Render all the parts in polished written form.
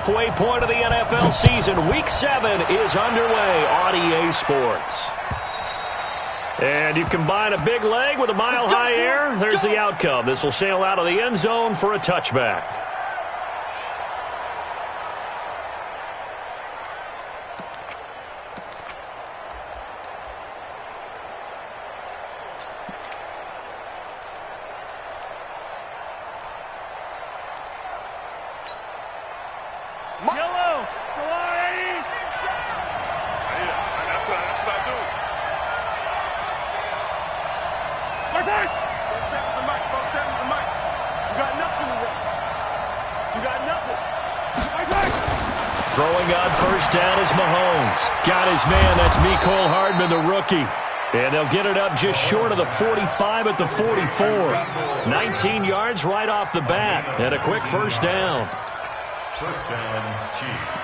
halfway point of the NFL season. Week 7 is underway on EA Sports. And you combine a big leg with a mile-high air, there's the outcome. This will sail out of the end zone for a touchback. Throwing on first down is Mahomes. Got his man. That's Mecole Hardman, the rookie. And they'll get it up just short of the 45 at the 44. 19 yards right off the bat. And a quick first down. First down, Chiefs.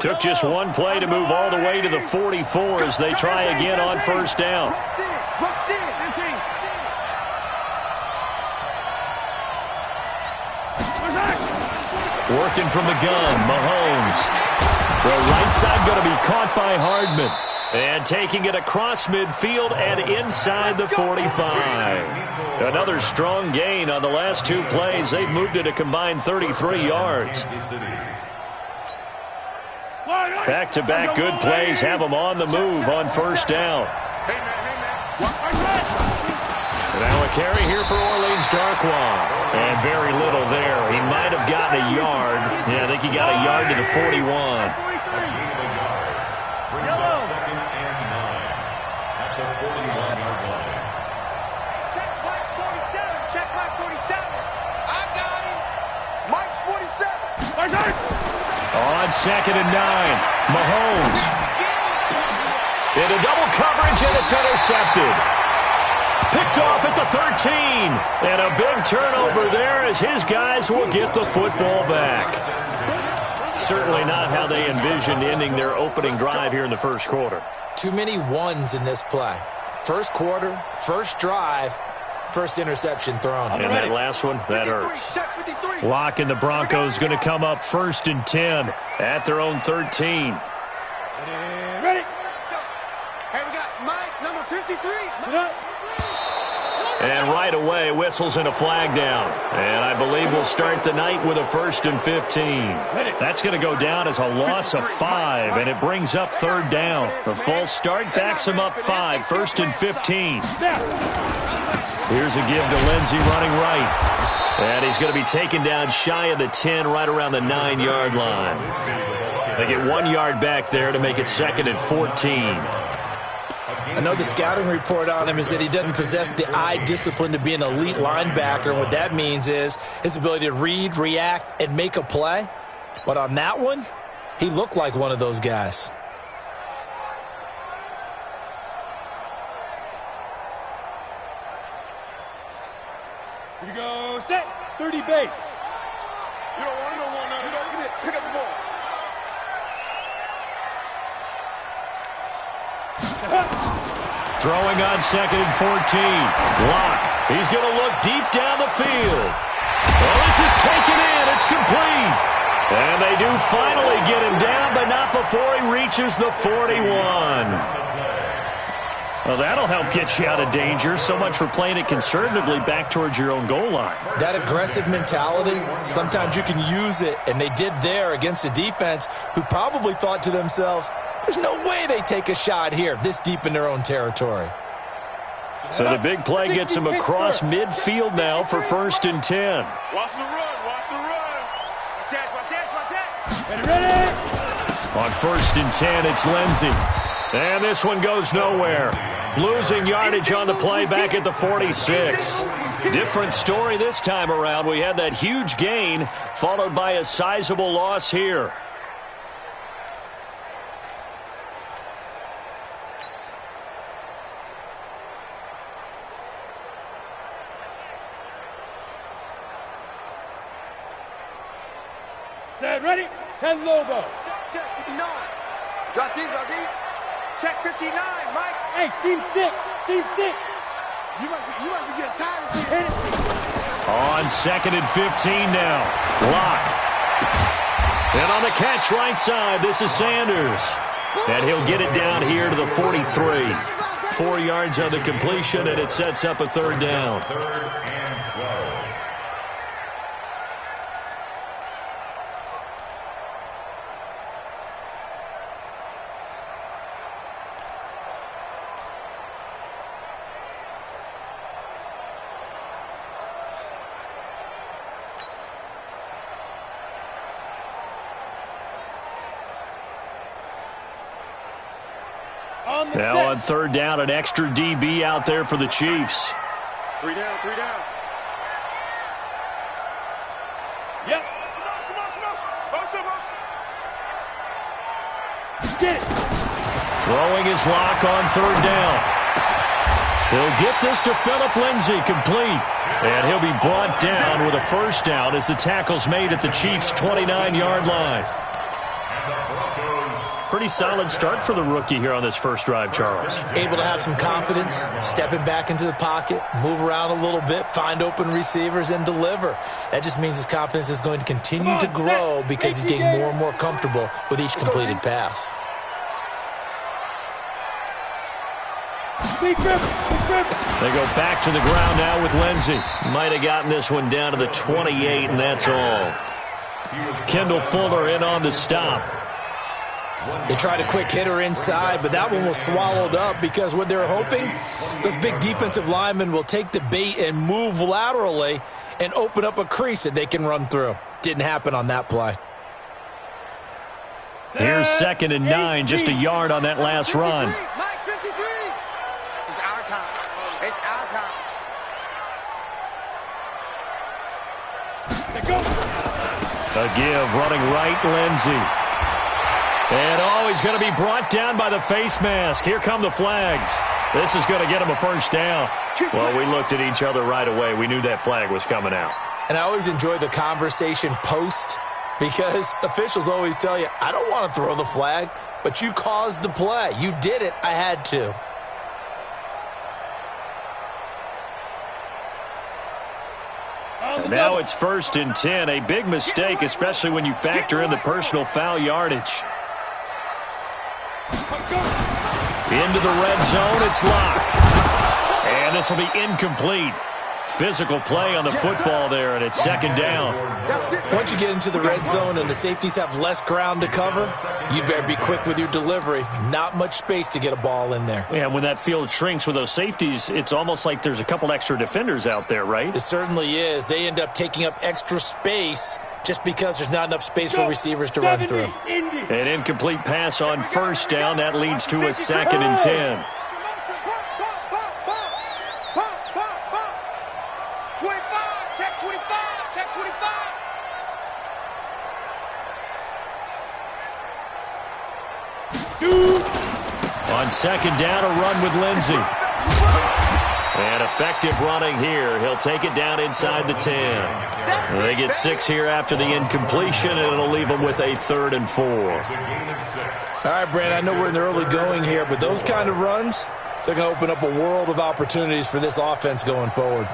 Took just one play to move all the way to the 44 as they try again on first down. Working from the gun, Mahomes. The right side going to be caught by Hardman. And taking it across midfield and inside the 45. Another strong gain on the last two plays. They've moved it a combined 33 yards. Back-to-back good plays have them on the move on first down. Now a carry here for Orleans Darkwa. And very little there. He might have gotten a yard. Yeah, I think he got a yard to the 41. Brings up second and 9 at the 41-yard line. Check Mike 47. Check Mike 47. I got him. Mike's 47. On second and 9, Mahomes. Into double coverage, and it's intercepted. Picked off at the 13. And a big turnover there as his guys will get the football back. Certainly not how they envisioned ending their opening drive here in the first quarter. Too many ones in this play. First quarter, first drive, first interception thrown. And that last one, that hurts. Lock and the Broncos going to come up first and 10 at their own 13. Ready? Let's go. Hey, we got Mike, number 53. And right away, whistles and a flag down. And I believe we'll start the night with a first and 15. That's going to go down as a loss of 5, and it brings up third down. The false start backs him up 5, first and 15. Here's a give to Lindsey running right. And he's going to be taken down shy of the 10, right around the 9-yard line. They get 1 yard back there to make it second and 14. I know the scouting report on him is that he doesn't possess the eye discipline to be an elite linebacker. And what that means is his ability to read, react, and make a play. But on that one, he looked like one of those guys. Here we go. Set. 30 base. You don't want none. You don't get it. Pick up the ball. Throwing on second and 14. Lock. He's going to look deep down the field. Well, this is taken in. It's complete. And they do finally get him down, but not before he reaches the 41. Well, that'll help get you out of danger. So much for playing it conservatively back towards your own goal line. That aggressive mentality, sometimes you can use it, and they did there against a defense who probably thought to themselves, there's no way they take a shot here this deep in their own territory. So the big play gets him across midfield now for first and 10. Watch the run. Watch the run. Watch that. Ready. On first and 10, it's Lindsey. And this one goes nowhere. Losing yardage on the play back at the 46. Different story this time around. We had that huge gain followed by a sizable loss here. Set. Ready. 10 logo. Check. 59. Drop deep. Check 59, Mike. Hey, seam 6. Seam 6. You must be getting tired of seeing it. On 2nd and 15 now. Lock. And on the catch right side, this is Sanders. And he'll get it down here to the 43. 4 yards on the completion, and it sets up a third down. Third and 12. Now on third down, an extra DB out there for the Chiefs. 3 down, 3 down. Yep. Get it. Throwing his lock on third down. He'll get this to Phillip Lindsay, complete. And he'll be brought down with a first down as the tackle's made at the Chiefs' 29-yard line. Pretty solid start for the rookie here on this first drive, Charles. Able to have some confidence, stepping back into the pocket, move around a little bit, find open receivers, and deliver. That just means his confidence is going to continue to grow because he's getting more and more comfortable with each completed pass. They go back to the ground now with Lindsay. Might have gotten this one down to the 28, and that's all. Kendall Fuller in on the stop. They tried a quick hitter inside, but that one was swallowed up because what they're hoping, those big defensive linemen will take the bait and move laterally and open up a crease that they can run through. Didn't happen on that play. Here's 2nd and 9, just a yard on that last run. Mike, 53. It's our time. It's our time. A give, running right, Lindsay. And he's going to be brought down by the face mask. Here come the flags. This is going to get him a first down. Well, we looked at each other right away. We knew that flag was coming out. And I always enjoy the conversation post because officials always tell you, I don't want to throw the flag, but you caused the play. You did it. I had to. And now it's 1st and 10. A big mistake, especially when you factor in the personal foul yardage. Into the red zone, it's locked. And this will be incomplete. Physical play on the football there, and it's 2nd down. Once you get into the red zone and the safeties have less ground to cover, you better be quick with your delivery. Not much space to get a ball in there. Yeah, when that field shrinks with those safeties, it's almost like there's a couple extra defenders out there, right? It certainly is. They end up taking up extra space just because there's not enough space for receivers to run through. An incomplete pass on first down. That leads to a 2nd and 10. 25, check 25, check 25. On 2nd down, a run with Lindsay. And effective running here. He'll take it down inside the 10. They get 6 here after the incompletion, and it'll leave them with a 3rd and 4. All right, Brand, I know we're in the early going here, but those kind of runs, they're going to open up a world of opportunities for this offense going forward.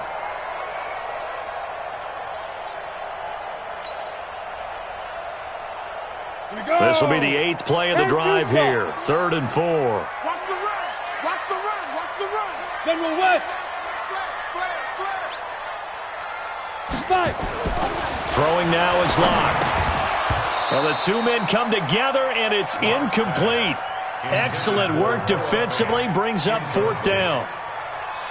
This will be the 8th play of the drive here. 3rd and 4. Watch the run. Watch the run. Watch the run. General West. Five. Throwing now is locked. Well, the two men come together, and it's incomplete. Excellent work defensively. Brings up 4th down.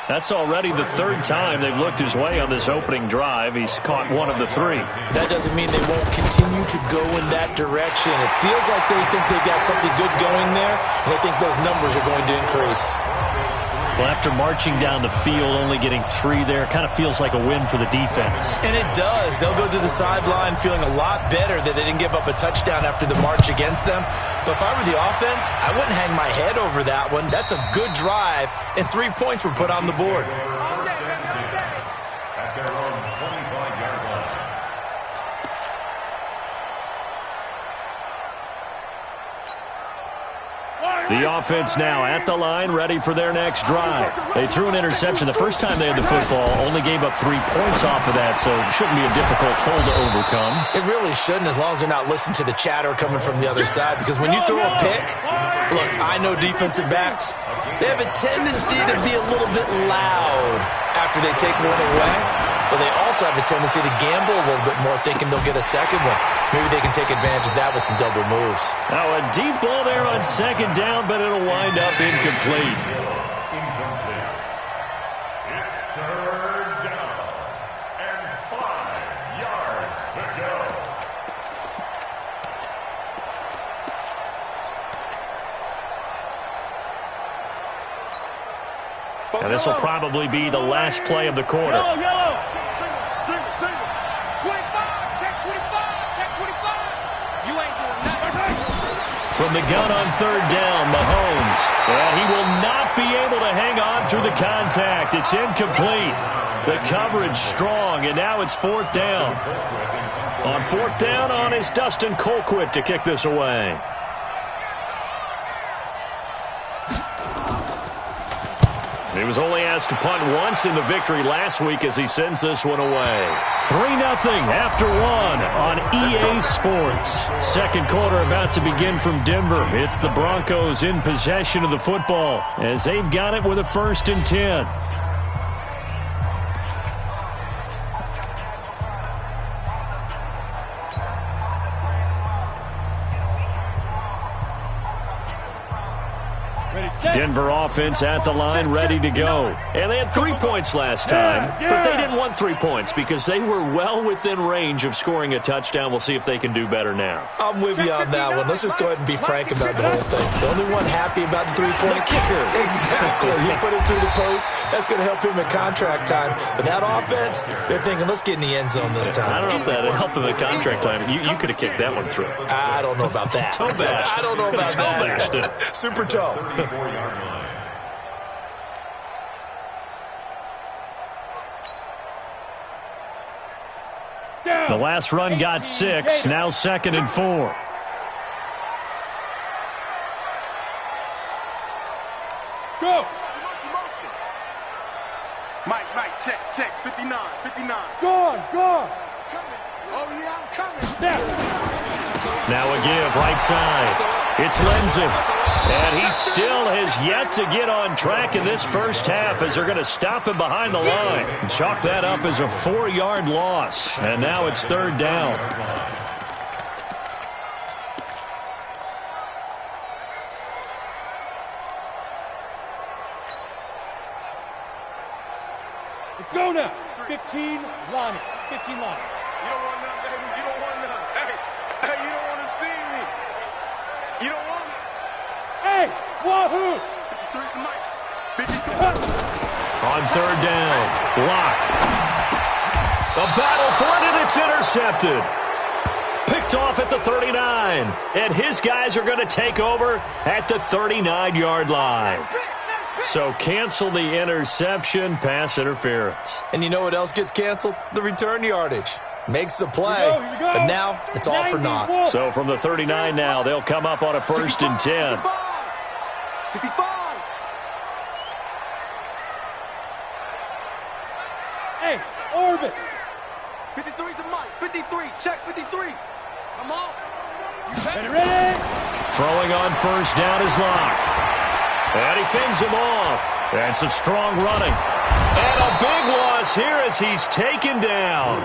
That's already the 3rd time they've looked his way on this opening drive. He's caught 1 of the 3. That doesn't mean they won't continue to go in that direction. It feels like they think they've got something good going there, and they think those numbers are going to increase. Well, after marching down the field, only getting 3 there, kind of feels like a win for the defense. And it does. They'll go to the sideline feeling a lot better that they didn't give up a touchdown after the march against them. But if I were the offense, I wouldn't hang my head over that one. That's a good drive, and 3 points were put on the board. At their own 25-yard line. The offense now at the line, ready for their next drive. They threw an interception the first time they had the football, only gave up 3 points off of that, so it shouldn't be a difficult hole to overcome. It really shouldn't, as long as they're not listening to the chatter coming from the other side, because when you throw a pick, look, I know defensive backs, they have a tendency to be a little bit loud after they take one away, but they also have a tendency to gamble a little bit more, thinking they'll get a second one. Maybe they can take advantage of that with some double moves. Now a deep ball there on second down, but it'll wind up incomplete. It's third down and 5 yards to go. Now this will probably be the last play of the quarter. Yellow, yellow. Single. 25, check 25, check 25. You ain't doing nothing. From the gun on third down, Mahomes. And he will not be able to hang on through the contact. It's incomplete. The coverage strong, and now it's fourth down. On fourth down on is Dustin Colquitt to kick this away. He was only asked to punt once in the victory last week as he sends this one away. 3-0 after 1 on EA Sports. Second quarter about to begin from Denver. It's the Broncos in possession of the football as they've got it with a 1st and 10. Denver offense at the line, ready to go. And they had 3 points last time, but they didn't want 3 points because they were well within range of scoring a touchdown. We'll see if they can do better now. I'm with you on that one. Let's just go ahead and be frank about the whole thing. The only one happy about the 3-point kicker. Exactly. He put it through the post. That's going to help him in contract time. But that offense, they're thinking, let's get in the end zone this time. I don't know if that helped him in contract time. You could have kicked that one through. I don't know about that. Toe bash. I don't know about that. Super toe. 4-yard line. The last run got 6. Now 2nd and 4. Go. Mike, check. 59. Gone. Coming. Oh, yeah, I'm coming. There. Now a give, right side. It's Lenzen. And he still has yet to get on track in this first half as they're going to stop him behind the line. Chalk that up as a 4-yard loss. And now it's third down. Let's go now. 15 line. 15 line. You don't want none, baby. You don't want none. Hey, you don't want to see me. You don't want me. Hey, wahoo! 53's the mic. 53. On third down, block. A battle for it, and it's intercepted. Picked off at the 39. And his guys are going to take over at the 39-yard line. So cancel the interception, pass interference. And you know what else gets canceled? The return yardage. Makes the play, Here we go. but now it's all for naught. So from the 39 now, they'll come up on a 1st and 10. 55. Hey, orbit. 53's the mic. 53. Check 53. Come on. Ready? Throwing on first down is Locke. And he fends him off. And some strong running. And a big loss here as he's taken down.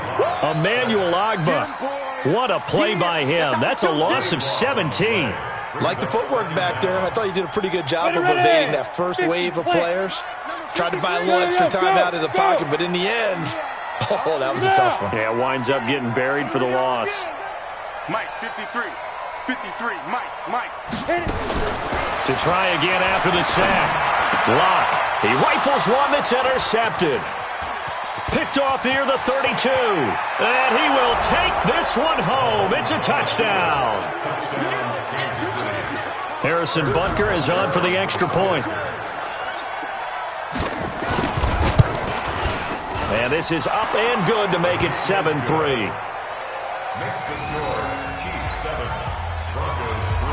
Emmanuel Ogbah. What a play by him. That's a loss of 17. Like the footwork back there, I thought he did a pretty good job of evading that first wave of players. Tried to buy a little extra time out of the pocket, but in the end, oh, that was a tough one. Yeah, winds up getting buried for the loss. Mike, 53. 53. Mike. To try again after the sack. Locke. He rifles one that's intercepted. Picked off near the 32. And he will take this one home. It's a touchdown. Harrison Butker is on for the extra point. And this is up and good to make it 7-3. Makes the score Chiefs 7, Broncos 3.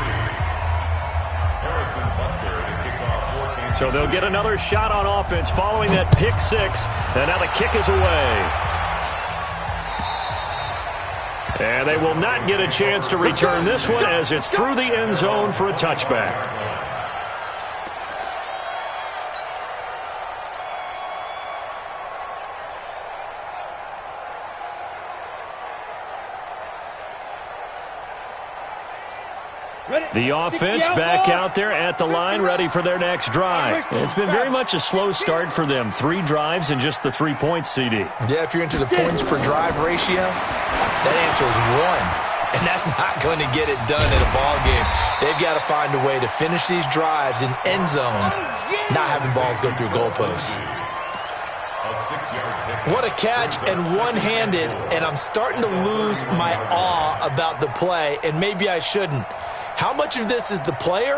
Harrison Butker So they'll get another shot on offense following that pick six. And now the kick is away. And they will not get a chance to return this one as it's through the end zone for a touchback. The offense back out there at the line, ready for their next drive. It's been very much a slow start for them. 3 drives and just the 3 points, CD. Yeah, if you're into the points per drive ratio, that answer is 1. And that's not going to get it done in a ball game. They've got to find a way to finish these drives in end zones, not having balls go through goalposts. What a catch, and one-handed, and I'm starting to lose my awe about the play, and maybe I shouldn't. How much of this is the player?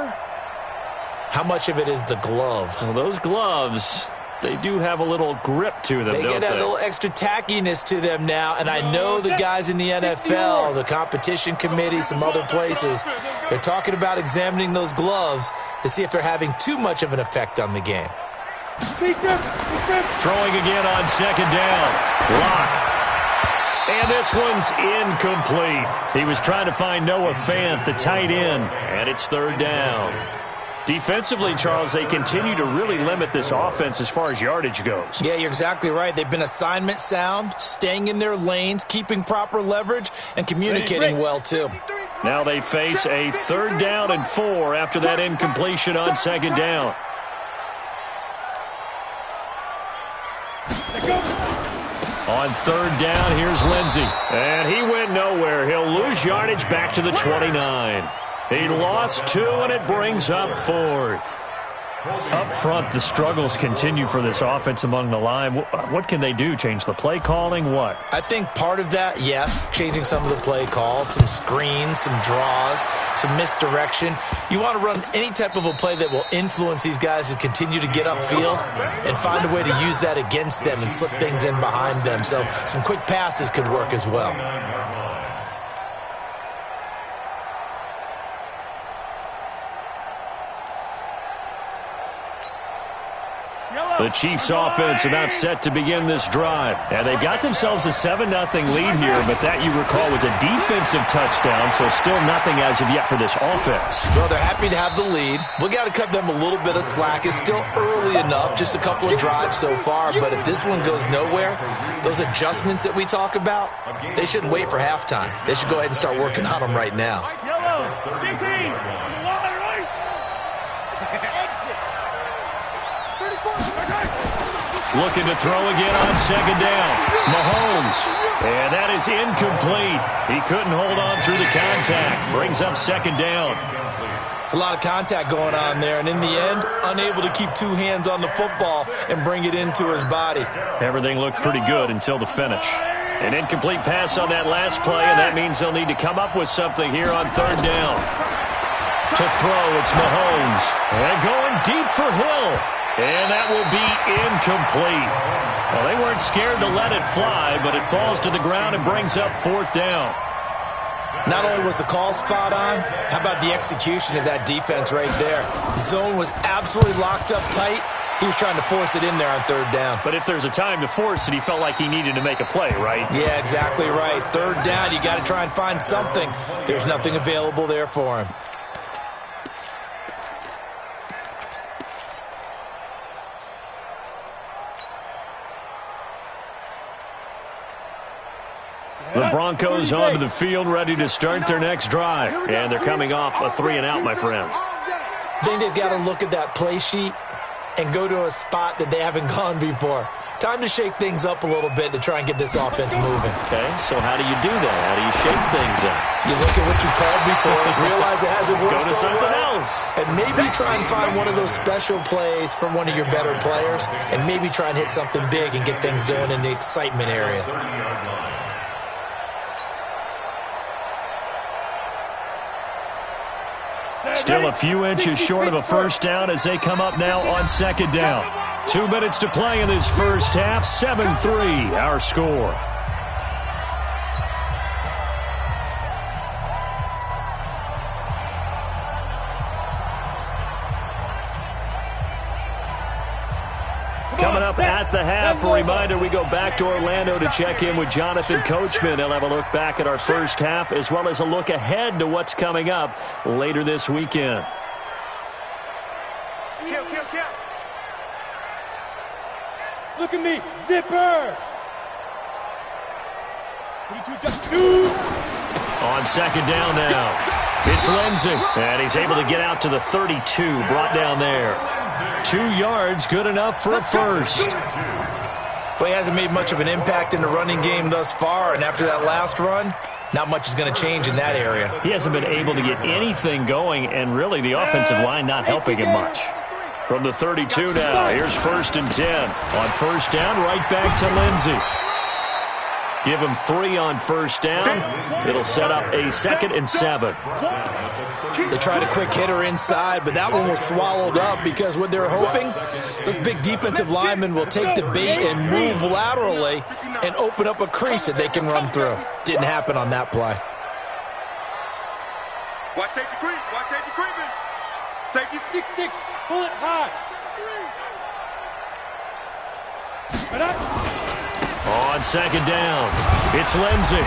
How much of it is the glove? Well, those gloves, they do have a little grip to them, They get that little extra tackiness to them now, and I know the guys in the NFL, the competition committee, some other places, they're talking about examining those gloves to see if they're having too much of an effect on the game. Throwing again on second down. Block. And this one's incomplete. He was trying to find Noah Fant, the tight end, and it's third down. Defensively, Charles, they continue to really limit this offense as far as yardage goes. Yeah, you're exactly right. They've been assignment sound, staying in their lanes, keeping proper leverage, and communicating well, too. Now they face a 3rd down and 4 after that incompletion on second down. On 3rd down, here's Lindsey. And he went nowhere. He'll lose yardage back to the 29. He lost 2, and it brings up 4th. Up front, the struggles continue for this offense among the line. What can they do? Change the play calling? What? I think part of that, yes, changing some of the play calls, some screens, some draws, some misdirection. You want to run any type of a play that will influence these guys to continue to get upfield and find a way to use that against them and slip things in behind them. So some quick passes could work as well. The Chiefs offense about set to begin this drive. And they've got themselves a 7-0 lead here, but that, you recall, was a defensive touchdown, so still nothing as of yet for this offense. Well, they're happy to have the lead. We've got to cut them a little bit of slack. It's still early enough, just a couple of drives so far, but if this one goes nowhere, those adjustments that we talk about, they shouldn't wait for halftime. They should go ahead and start working on them right now. Looking to throw again on second down. Mahomes. And that is incomplete. He couldn't hold on through the contact. Brings up second down. It's a lot of contact going on there, and in the end, unable to keep 2 hands on the football and bring it into his body. Everything looked pretty good until the finish. An incomplete pass on that last play, and that means they'll need to come up with something here on third down. To throw, it's Mahomes. And going deep for Hill. And that will be incomplete. Well, they weren't scared to let it fly, but it falls to the ground and brings up 4th down. Not only was the call spot on, how about the execution of that defense right there? Zone was absolutely locked up tight. He was trying to force it in there on third down. But if there's a time to force it, he felt like he needed to make a play, right? Yeah, exactly right. Third down, you got to try and find something. There's nothing available there for him. The Broncos onto the field, ready to start their next drive. And they're coming off a 3-and-out, my friend. I think they've got to look at that play sheet and go to a spot that they haven't gone before. Time to shake things up a little bit to try and get this offense moving. Okay, so how do you do that? How do you shake things up? You look at what you called before, realize it hasn't worked Go to so something well, else. and maybe try and find one of those special plays from one of your better players, and maybe try and hit something big and get things going in the excitement area. Still a few inches short of a first down as they come up now on second down. 2 minutes to play in this first half. 7-3, our score. Coming up at the half, a reminder we go back to Orlando to check in with Jonathan Coachman. He'll have a look back at our first half as well as a look ahead to what's coming up later this weekend. Kill. Look at me. Zipper. 22. On second down now, it's Lindsey, and he's able to get out to the 32, brought down there. 2 yards, good enough for a first. Well, he hasn't made much of an impact in the running game thus far, and after that last run, not much is going to change in that area. He hasn't been able to get anything going, and really the offensive line not helping him much. From the 32 now, here's 1st and 10. On first down, right back to Lindsey. Give him 3 on first down. It'll set up a 2nd and 7. They tried a quick hitter inside, but that one was swallowed up because what they're hoping, those big defensive linemen will take the bait and move laterally and open up a crease that they can run through. Didn't happen on that play. Watch safety creep. Watch safety creeping. Safety 6-6. Pull it high. On second down, it's Lindsey.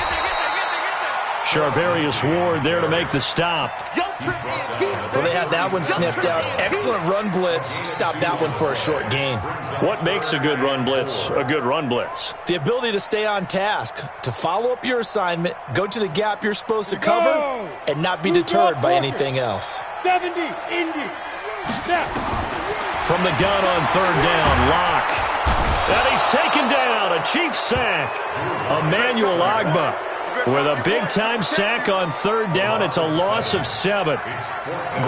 Charvarius Ward there to make the stop. Well, they had that one sniffed out. Excellent run blitz. Stopped that one for a short gain. What makes a good run blitz a good run blitz? The ability to stay on task, to follow up your assignment, go to the gap you're supposed to cover, and not be deterred by anything else. 70, Indy. Snap. From the gun on third down, Locke. And he's taken down, a Chiefs sack. Emmanuel Ogbah with a big-time sack on third down. It's a loss of 7.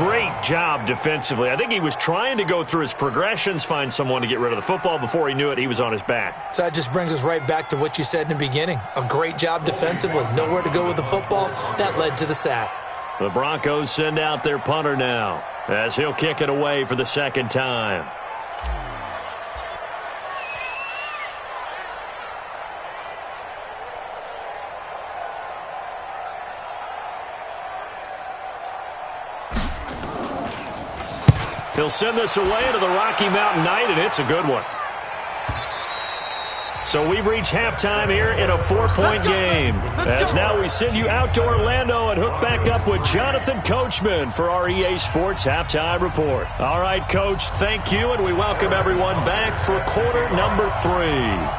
Great job defensively. I think he was trying to go through his progressions, find someone to get rid of the football. Before he knew it, he was on his back. So that just brings us right back to what you said in the beginning. A great job defensively. Nowhere to go with the football. That led to the sack. The Broncos send out their punter now as he'll kick it away for the second time. He'll send this away to the Rocky Mountain Night, and it's a good one. So we've reached halftime here in a 4-point game. As now we send you out to Orlando and hook back up with Jonathan Coachman for our EA Sports Halftime Report. All right, Coach, thank you, and we welcome everyone back for quarter number 3.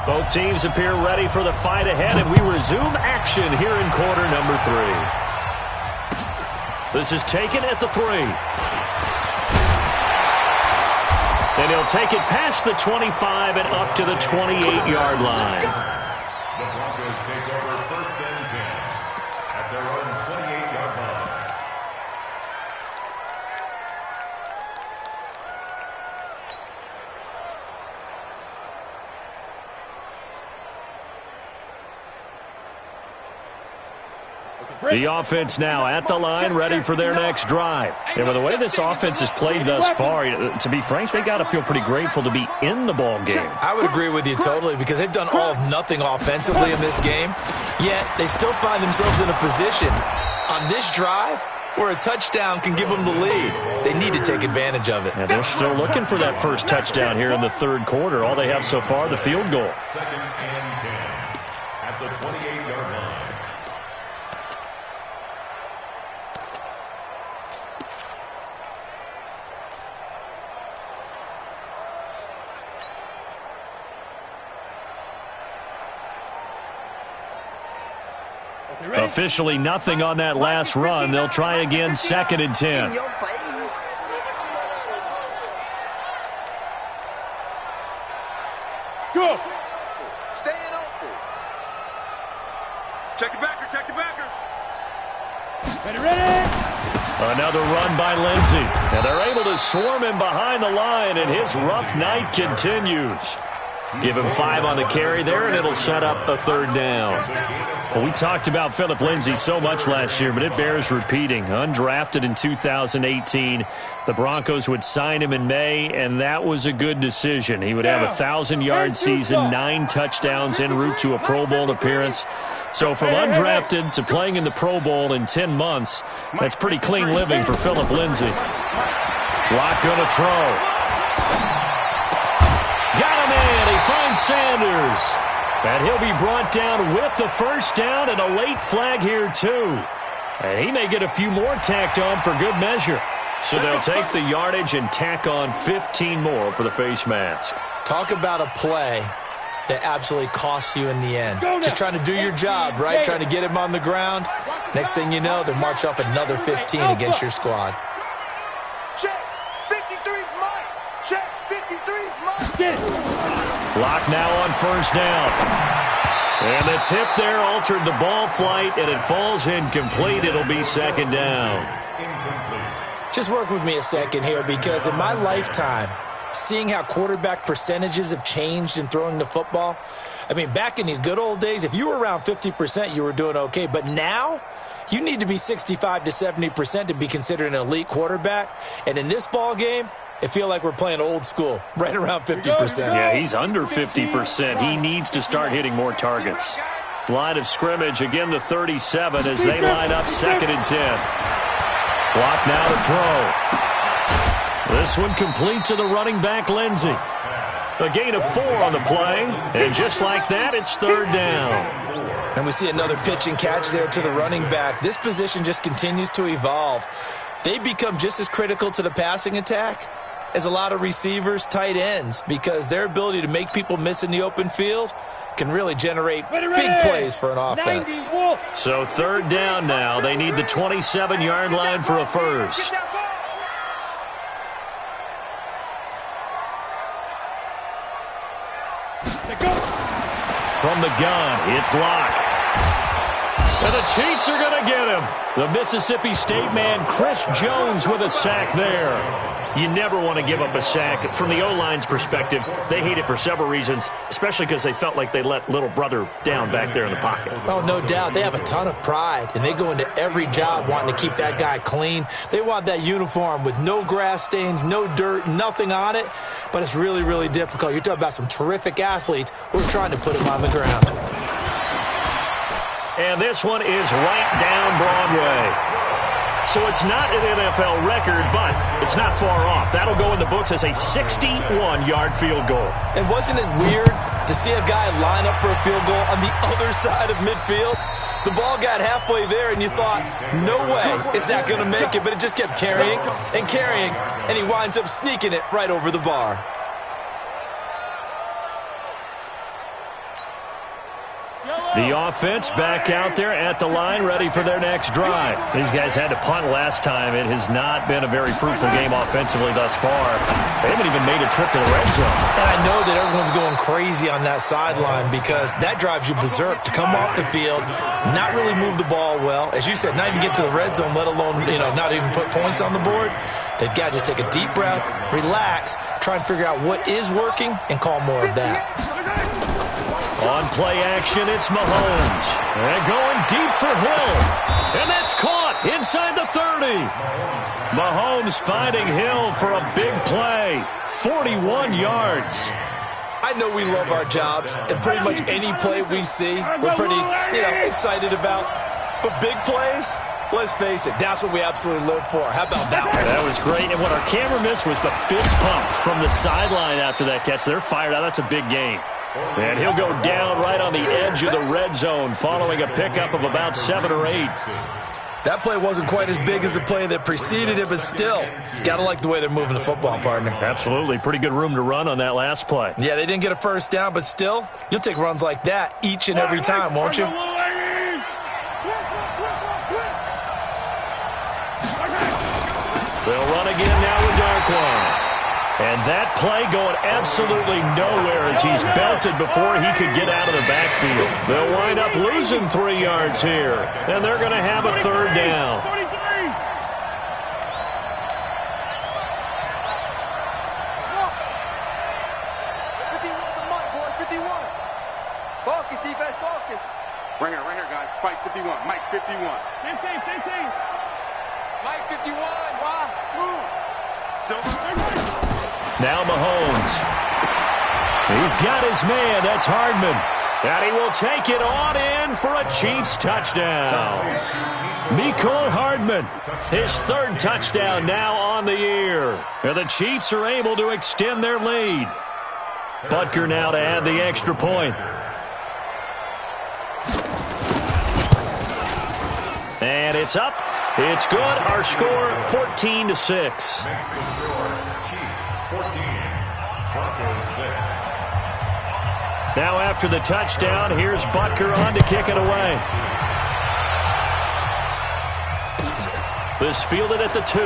Both teams appear ready for the fight ahead, and we resume action here in quarter number 3. This is taken at the 3. And he'll take it past the 25 and up to the 28-yard line. The Broncos take over 1st and 10 at their own 28-yard line. The offense now at the line, ready for their next drive. And with the way this offense has played thus far, to be frank, they got to feel pretty grateful to be in the ball game. I would agree with you totally because they've done all of nothing offensively in this game, yet they still find themselves in a position on this drive where a touchdown can give them the lead. They need to take advantage of it. And they're still looking for that first touchdown here in the third quarter. All they have so far, the field goal. 2nd and 10 at the 28-yard line. Officially nothing on that last run. They'll try again 2nd and 10. In your face. Go. Staying open. Check the backer. Check the backer. Ready. Another run by Lindsey. And they're able to swarm him behind the line, and his rough night continues. Give him 5 on the carry there, and it'll set up a 3rd down. Well, we talked about Phillip Lindsay so much last year, but it bears repeating. Undrafted in 2018, the Broncos would sign him in May, and that was a good decision. He would have a 1,000-yard season, 9 touchdowns en route to a Pro Bowl appearance. So from undrafted to playing in the Pro Bowl in 10 months, that's pretty clean living for Phillip Lindsay. Locke going to throw. Got him in. Emmanuel Sanders. And he'll be brought down with the first down and a late flag here, too. And he may get a few more tacked on for good measure. So they'll take the yardage and tack on 15 more for the face mask. Talk about a play that absolutely costs you in the end. Just trying to do your job, right? Trying to get him on the ground. Next thing you know, they march off another 15 against your squad. Check. 53's mine. Check. 53's mine. Block now on first down. And the tip there altered the ball flight, and it falls incomplete. It'll be second down. Just work with me a second here, because in my lifetime, seeing how quarterback percentages have changed in throwing the football, I mean, back in the good old days, if you were around 50%, you were doing okay. But now, you need to be 65 to 70% to be considered an elite quarterback. And in this ball game, it feels like we're playing old school, right around 50%. Yeah, he's under 50%. He needs to start hitting more targets. Line of scrimmage, again the 37 as they line up 2nd and 10. Block now to throw. This one complete to the running back, Lindsey. A gain of 4 on the play, and just like that, it's third down. And we see another pitch and catch there to the running back. This position just continues to evolve. They become just as critical to the passing attack as a lot of receivers, tight ends, because their ability to make people miss in the open field can really generate big plays for an offense. So third down now. They need the 27-yard line for a first. From the gun, it's Locke. And the Chiefs are going to get him. The Mississippi State man, Chris Jones, with a sack there. You never want to give up a sack. From the O-line's perspective, they hate it for several reasons, especially because they felt like they let little brother down back there in the pocket. Oh, no doubt. They have a ton of pride, and they go into every job wanting to keep that guy clean. They want that uniform with no grass stains, no dirt, nothing on it, but it's really, really difficult. You're talking about some terrific athletes who are trying to put him on the ground. And this one is right down Broadway. So it's not an NFL record, but it's not far off. That'll go in the books as a 61-yard field goal. And wasn't it weird to see a guy line up for a field goal on the other side of midfield? The ball got halfway there, and you thought, no way is that going to make it, but it just kept carrying and carrying, and he winds up sneaking it right over the bar. The offense back out there at the line, ready for their next drive. These guys had to punt last time. It has not been a very fruitful game offensively thus far. They haven't even made a trip to the red zone. And I know that everyone's going crazy on that sideline because that drives you berserk to come off the field, not really move the ball well. As you said, not even get to the red zone, let alone, not even put points on the board. They've got to just take a deep breath, relax, try and figure out what is working, and call more of that. On play action, it's Mahomes. And going deep for Hill. And that's caught inside the 30. Mahomes finding Hill for a big play. 41 yards. I know we love our jobs, and pretty much any play we see, we're pretty, excited about. But big plays, let's face it, that's what we absolutely live for. How about that one? That was great. And what our camera missed was the fist pump from the sideline after that catch. They're fired out. That's a big game. And he'll go down right on the edge of the red zone following a pickup of about 7 or 8. That play wasn't quite as big as the play that preceded it, but still, got to like the way they're moving the football, partner. Absolutely. Pretty good room to run on that last play. Yeah, they didn't get a first down, but still, you'll take runs like that each and every time, won't you? They'll run again now with Darkwan. And that play going absolutely nowhere as he's belted before he could get out of the backfield. They'll wind up losing 3 yards here, and they're going to have a third down. 53. Focus, defense, focus. Right here, guys. Mike 51. Mike 51. 15. Mike 51. Wow. Move. Silver. Now Mahomes. He's got his man. That's Hardman. And he will take it on in for a Chiefs touchdown. Mecole Hardman, his 3rd touchdown now on the year. And the Chiefs are able to extend their lead. Butker now to add the extra point. And it's up. It's good. Our score, 14-6. Makes the score. Chiefs 14, Broncos 6. Now after the touchdown, here's Butker on to kick it away. This fielded at the 2.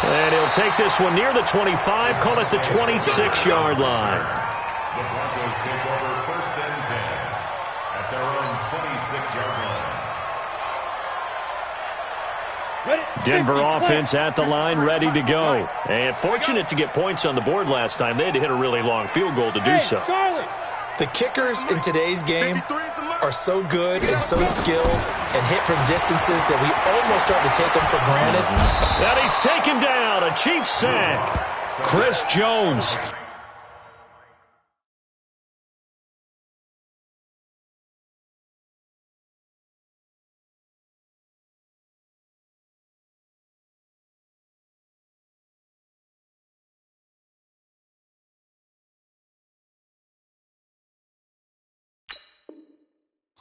And he'll take this one near the 25, call it the 26-yard line. The Broncos take over 1st and 10 at their own 26-yard line. Denver offense at the line, ready to go. And fortunate to get points on the board last time. They had to hit a really long field goal to do so. The kickers in today's game are so good and so skilled and hit from distances that we almost start to take them for granted. And he's taken down, a Chiefs sack. Chris Jones.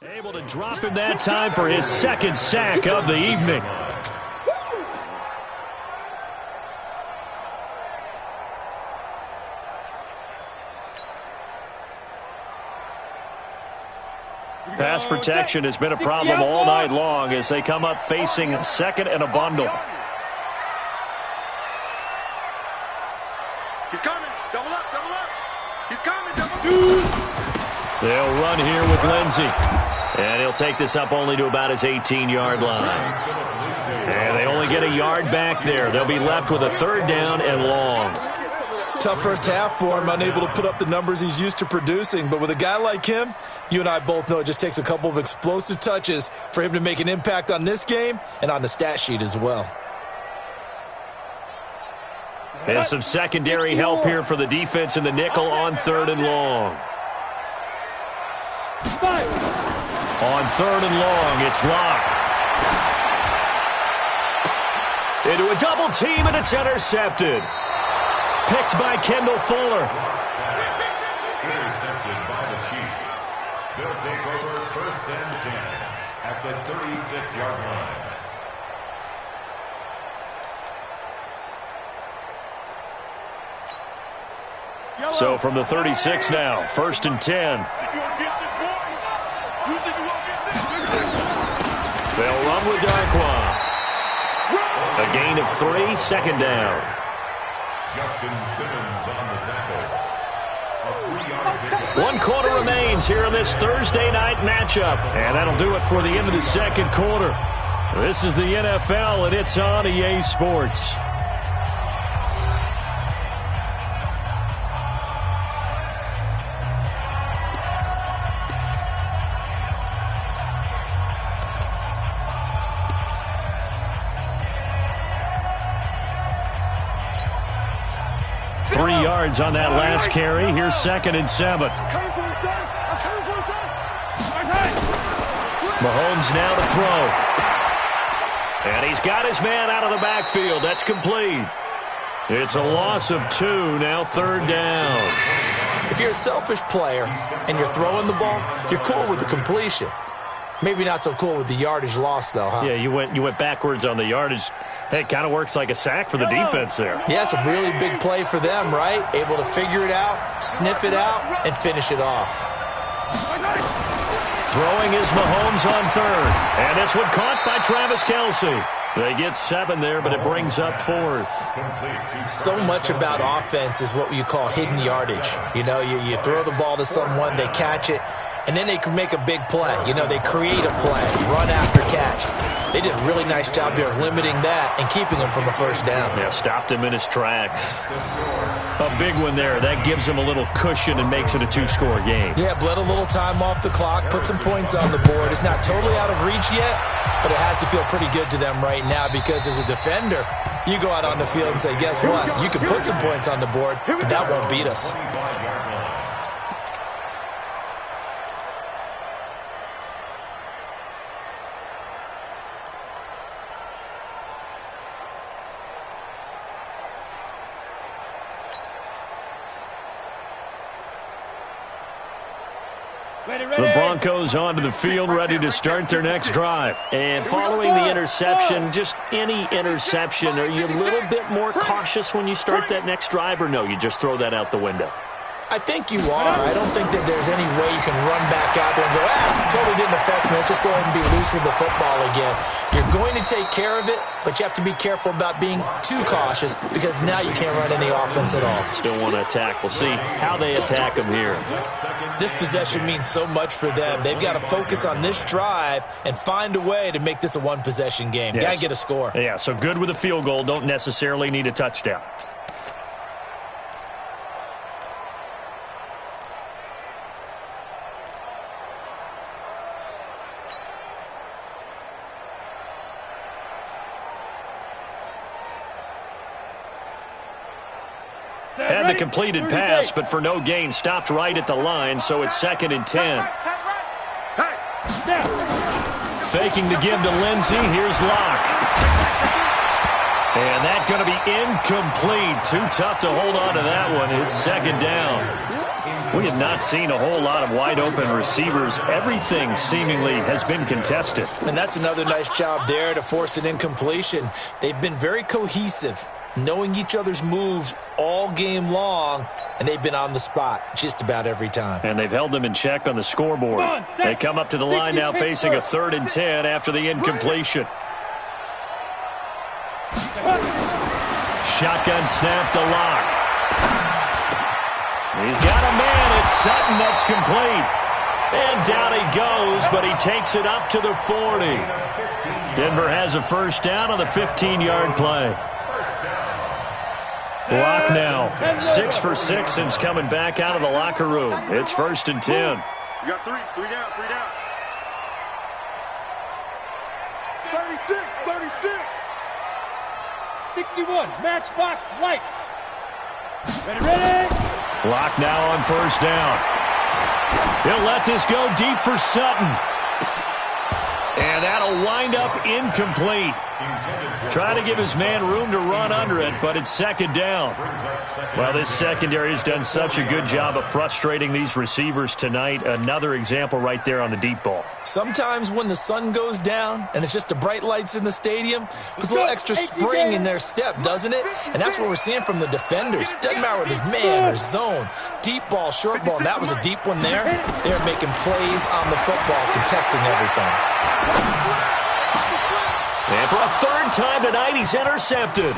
Able to drop in that time for his 2nd sack of the evening. Pass protection has been a problem all night long as they come up facing 2nd and a bundle. He's coming. Double up, double up. He's coming, double up. They'll run here with Lindsey. And he'll take this up only to about his 18-yard line. And they only get a yard back there. They'll be left with a 3rd down and long. Tough first half for him, unable to put up the numbers he's used to producing. But with a guy like him, you and I both know it just takes a couple of explosive touches for him to make an impact on this game and on the stat sheet as well. And some secondary help here for the defense in the nickel on 3rd and long. On 3rd and long, it's locked. Into a double team, and it's intercepted. Picked by Kendall Fuller. Intercepted by the Chiefs. They'll take over 1st and 10 at the 36-yard line. So from the 36 now, 1st and 10. They'll run with Darkwa. A gain of 3, 2nd down. Justin Simmons on the tackle. A 3-yard pickup. 1 quarter remains here in this Thursday night matchup. And that'll do it for the end of the 2nd quarter. This is the NFL, and it's on EA Sports. On that last carry. Here's 2nd and 7. Mahomes now to throw. And he's got his man out of the backfield. That's complete. It's a loss of 2. Now 3rd down. If you're a selfish player and you're throwing the ball, you're cool with the completion. Maybe not so cool with the yardage loss, though, huh? Yeah, you went backwards on the yardage. It kind of works like a sack for the defense there. Yeah, it's a really big play for them, right? Able to figure it out, sniff it out, and finish it off. Throwing is Mahomes on 3rd. And this one caught by Travis Kelce. They get 7 there, but it brings up 4th. So much about offense is what you call hidden yardage. You know, you throw the ball to someone, they catch it, and then they can make a big play. You know, they create a play, run after catch. They did a really nice job there of limiting that and keeping him from a 1st down. Yeah, stopped him in his tracks. A big one there. That gives him a little cushion and makes it a 2-score game. Yeah, bled a little time off the clock, put some points on the board. It's not totally out of reach yet, but it has to feel pretty good to them right now because as a defender, you go out on the field and say, guess what? You can put some points on the board, but that won't beat us. The Broncos onto the field, ready to start their next drive. And following the interception, just any interception, are you a little bit more cautious when you start that next drive, or no, you just throw that out the window? I think you are. I don't think that there's any way you can run back out there and go, totally didn't affect me. Let's just go ahead and be loose with the football again. You're going to take care of it, but you have to be careful about being too cautious because now you can't run any offense at all. Still want to attack. We'll see how they attack them here. This possession means so much for them. They've got to focus on this drive and find a way to make this a one-possession game. Yes. Got to get a score. Yeah, so good with a field goal. Don't necessarily need a touchdown. Had the completed pass, but for no gain, stopped right at the line, so it's 2nd and 10. Faking the give to Lindsey. Here's Locke. And that's going to be incomplete. Too tough to hold on to that one. It's 2nd down. We have not seen a whole lot of wide-open receivers. Everything seemingly has been contested. And that's another nice job there to force an incompletion. They've been very cohesive, knowing each other's moves all game long, and they've been on the spot just about every time. And they've held them in check on the scoreboard. They come up to the line now facing a 3rd and 10 after the incompletion. Shotgun snap to Locke. He's got a man. It's Sutton. That's complete. And down he goes, but he takes it up to the 40. Denver has a first down on the 15-yard play. Locke now 6 for 6 since coming back out of the locker room. It's 1st and 10. You got three down. 36. 61, matchbox lights. Ready. Locke now on first down. He'll let this go deep for Sutton. And that'll wind up incomplete. Trying to give his man room to run under it, but it's 2nd down. Well, this secondary has done such a good job of frustrating these receivers tonight. Another example right there on the deep ball. Sometimes when the sun goes down and it's just the bright lights in the stadium, puts a little extra spring in their step, doesn't it? And that's what we're seeing from the defenders. Doesn't matter whether there's man or zone, deep ball, short ball. And that was a deep one there. They're making plays on the football, contesting everything. And for a 3rd time tonight, he's intercepted.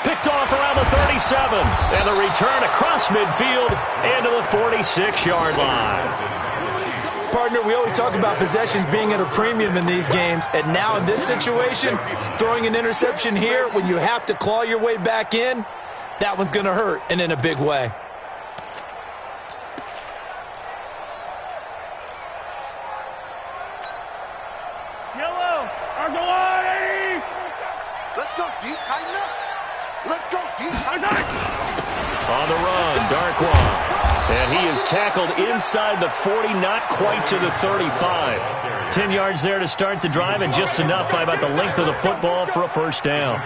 Picked off around the 37. And the return across midfield and to the 46-yard line. Partner, we always talk about possessions being at a premium in these games. And now in this situation, throwing an interception here when you have to claw your way back in, that one's going to hurt, and in a big way. Let's go deep, tighten up. Let's go deep, tighten up. On the run, Darkwan. And he is tackled inside the 40, not quite to the 35. 10 yards there to start the drive, and just enough by about the length of the football for a first down.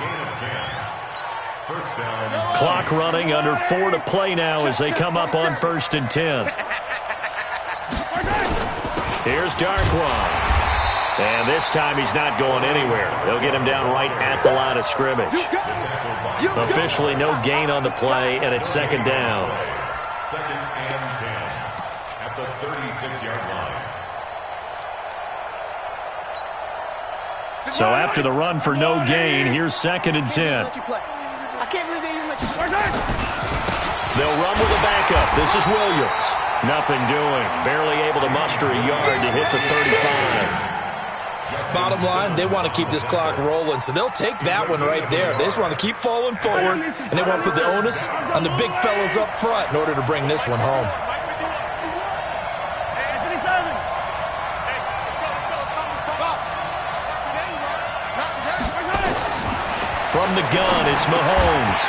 Clock running, under 4 to play now as they come up on 1st and 10. Here's Darkwan. And this time he's not going anywhere. They'll get him down right at the line of scrimmage. Officially no gain on the play, and it's 2nd down. 2nd and 10 at the 36-yard line. So after the run for no gain, here's 2nd and 10. I can't believe they even let you play. They'll run with a backup. This is Williams. Nothing doing. Barely able to muster a yard to hit the 35. Bottom line, they want to keep this clock rolling, so they'll take that one right there. They just want to keep falling forward, and they want to put the onus on the big fellas up front in order to bring this one home. From the gun, it's Mahomes.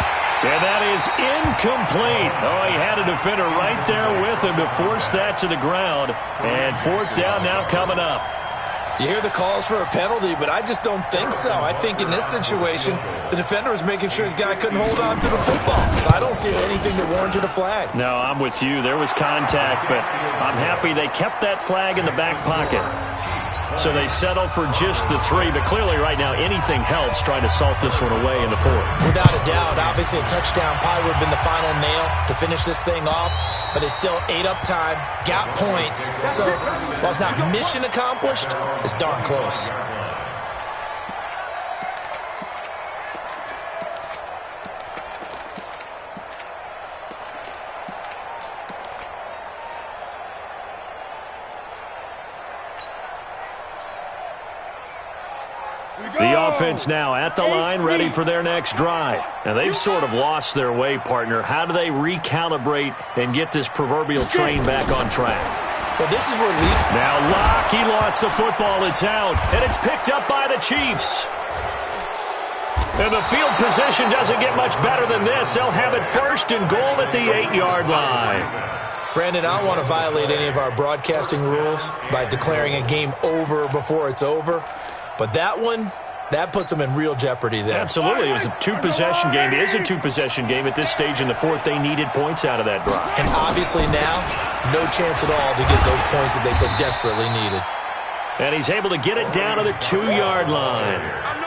And that is incomplete. Oh, he had a defender right there with him to force that to the ground. And 4th down now coming up. You hear the calls for a penalty, but I just don't think so. I think in this situation, the defender was making sure his guy couldn't hold on to the football. So I don't see anything that warranted a flag. No, I'm with you. There was contact, but I'm happy they kept that flag in the back pocket. So they settle for just the 3, but clearly right now anything helps trying to salt this one away in the 4th. Without a doubt, obviously a touchdown probably would have been the final nail to finish this thing off, but it's still 8 up time, got points. So while it's not mission accomplished, it's darn close. The offense now at the line, ready for their next drive. Now, they've sort of lost their way, partner. How do they recalibrate and get this proverbial train back on track? Well, this is where Now, Locke, he lost the football. It's out, and it's picked up by the Chiefs. And the field position doesn't get much better than this. They'll have it 1st and goal at the 8-yard line. Brandon, I don't want to violate any of our broadcasting rules by declaring a game over before it's over, but that one, that puts them in real jeopardy there. Absolutely. It was a 2-possession game. It is a 2-possession game at this stage in the 4th. They needed points out of that drive. And obviously now, no chance at all to get those points that they so desperately needed. And he's able to get it down to the 2-yard line.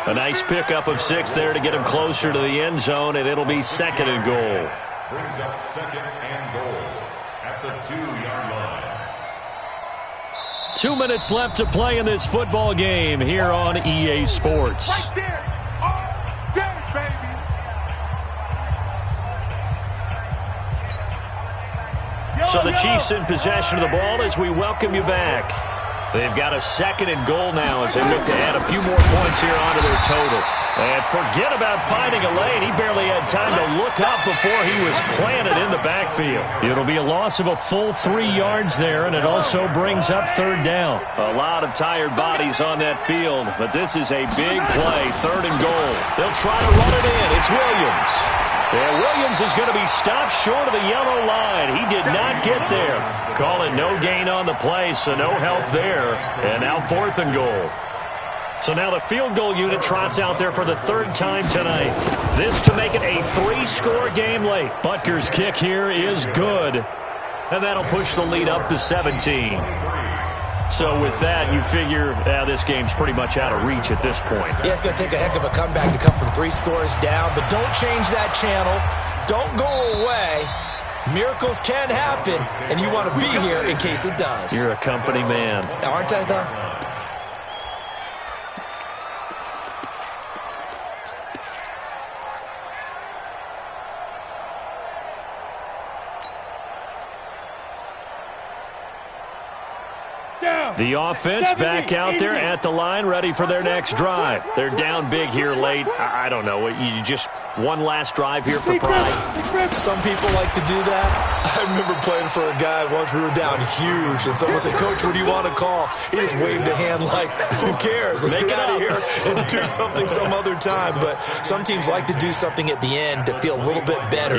A nice pickup of 6 there to get him closer to the end zone, and it'll be 2nd and goal. Brings up 2nd and goal at the 2-yard line. 2 minutes left to play in this football game here on EA Sports. Right there. All day, baby. So the Chiefs in possession of the ball as we welcome you back. They've got a 2nd and goal now as they look to add a few more points here onto their total. And forget about finding a lane. He barely had time to look up before he was planted in the backfield. It'll be a loss of a full 3 yards there, and it also brings up 3rd down. A lot of tired bodies on that field, but this is a big play, 3rd and goal. They'll try to run it in. It's Williams. And Williams is going to be stopped short of the yellow line. He did not get there. Call it no gain on the play, so no help there. And now 4th and goal. So now the field goal unit trots out there for the 3rd time tonight. This to make it a 3-score game late. Butker's kick here is good. And that'll push the lead up to 17. So with that, you figure this game's pretty much out of reach at this point. Yeah, it's going to take a heck of a comeback to come from 3 scores down, but don't change that channel. Don't go away. Miracles can happen, and you want to be here in case it does. You're a company man. Aren't I, though? The offense back out there at the line, ready for their next drive. They're down big here late. I don't know. You just one last drive here for pride. Some people like to do that. I remember playing for a guy once. We were down huge, and someone said, "Coach, what do you want to call?" He just waved a hand like, "Who cares? Let's get out of here and do something some other time." But some teams like to do something at the end to feel a little bit better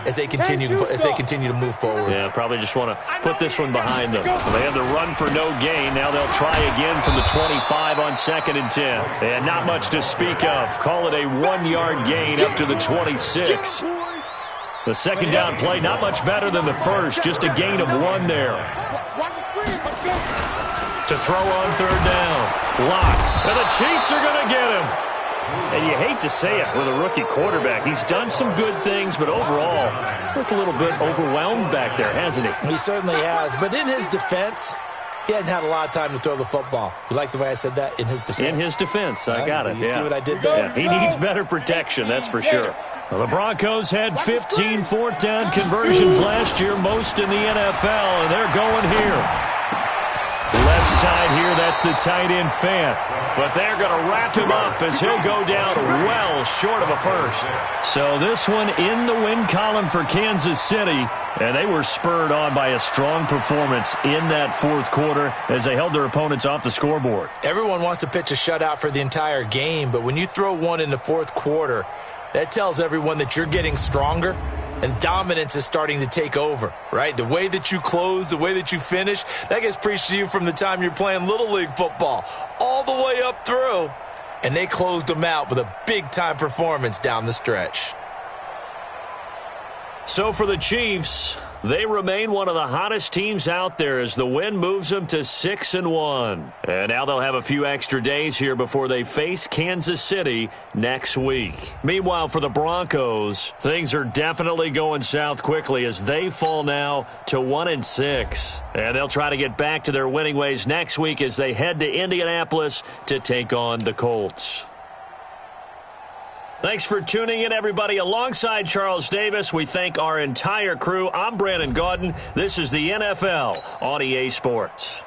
as they continue to move forward. Yeah, probably just want to put this one behind them. They had to run for no gain. Now they'll try again from the 25 on 2nd and 10. And not much to speak of. Call it a 1-yard gain up to the 26. The 2nd down play, not much better than the first. Just a gain of 1 there. To throw on 3rd down. Locke. And the Chiefs are going to get him. And you hate to say it with a rookie quarterback. He's done some good things, but overall, looked a little bit overwhelmed back there, hasn't he? He certainly has. But in his defense, he hadn't had a lot of time to throw the football. You like the way I said that? In his defense. In his defense. I got it. You see what I did there? Yeah, he needs better protection, that's for sure. Well, the Broncos had 15 4th down conversions last year, most in the NFL, and they're going here. Left side here, that's the tight end Fant. But they're going to wrap him up as he'll go down well short of a first. So this one in the win column for Kansas City. And they were spurred on by a strong performance in that 4th quarter as they held their opponents off the scoreboard. Everyone wants to pitch a shutout for the entire game, but when you throw one in the 4th quarter, that tells everyone that you're getting stronger and dominance is starting to take over, right? The way that you close, the way that you finish, that gets preached to you from the time you're playing Little League football all the way up through. And they closed them out with a big-time performance down the stretch. So for the Chiefs, they remain one of the hottest teams out there as the win moves them to 6-1. And now they'll have a few extra days here before they face Kansas City next week. Meanwhile, for the Broncos, things are definitely going south quickly as they fall now to 1-6. And they'll try to get back to their winning ways next week as they head to Indianapolis to take on the Colts. Thanks for tuning in, everybody. Alongside Charles Davis, we thank our entire crew. I'm Brandon Gaudin. This is the NFL on EA Sports.